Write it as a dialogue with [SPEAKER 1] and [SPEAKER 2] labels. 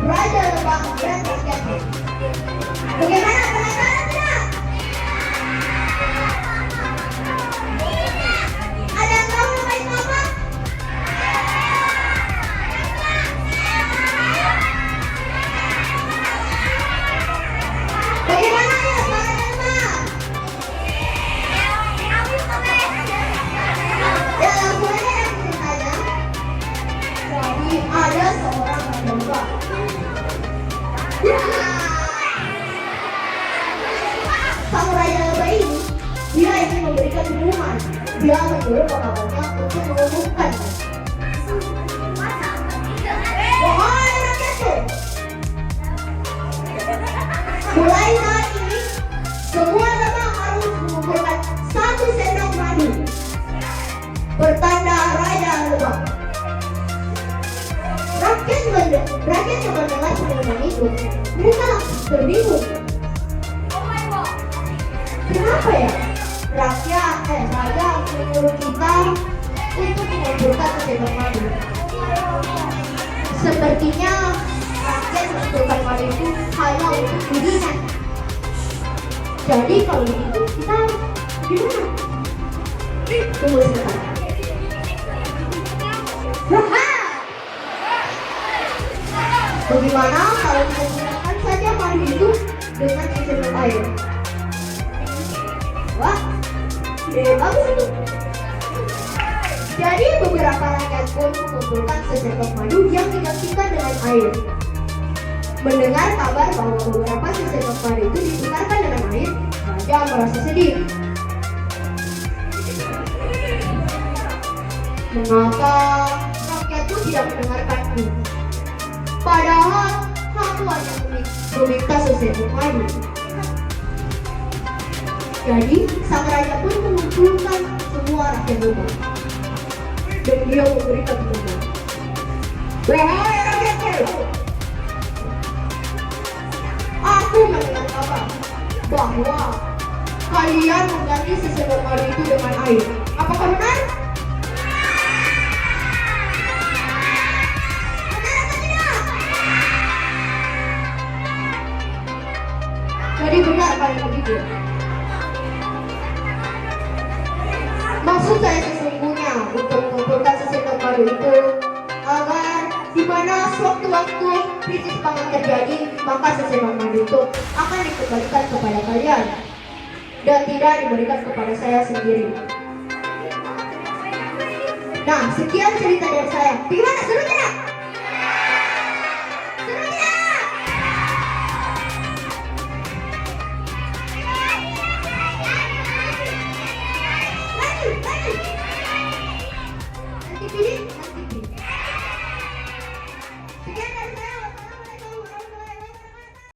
[SPEAKER 1] Raja Lebak Grand Basket. Bagaimana penasaran tidak? Ada yang tahu nama itu apa? Bagaimana ya semangat Elma? Ya langsung aja yang ceritanya. Jadi ada seorang domba. Sang raja lebah ini, dia ingin memberikan pengumuman. Dia menyuruh pengawalnya untuk mengumumkan. Wahai rakyatku, mulai saat ini semua lebah harus mengumpulkan 1 sendok madu bertanda raja lebah. Rakyat yang mendengar pengumuman itu, mereka langsung berbingung. Kenapa ya? Raja menyuruh kita untuk mengumpulkan sendok madu. Sepertinya rakyat mengumpulkan madu itu hanya untuk dirinya. Jadi kalau begitu kita gimana? Tunggu sebentar. Bagaimana kalau kita gunakan saja madu itu dengan sendok air? Wah, ide bagus itu. Jadi beberapa rakyat pun mengumpulkan sendok madu yang digantikan dengan air. Mendengar kabar bahwa beberapa sendok madu itu ditukarkan dengan air, raja merasa sedih. Mengapa rakyat itu tidak mendengarkanku? Padahal aku hanya meminta sendok madu. Jadi sang raja pun mengumpulkan semua rakyat lebah dan dia memberikan pengumuman. Wahai rakyatku, aku mendengar kabar bahwa kalian mengganti sendok madu itu dengan air. Apakah benar? Jadi benar kalian begitu. Maksud saya sesungguhnya untuk mengumpulkan sendok madu itu agar di mana sewaktu-waktu krisis pangan terjadi, maka sendok madu itu akan dikembalikan kepada kalian dan tidak diberikan kepada saya sendiri. Nah, sekian cerita dari saya. Bagaimana, seru tidak? Seru tidak? Nanti pilih.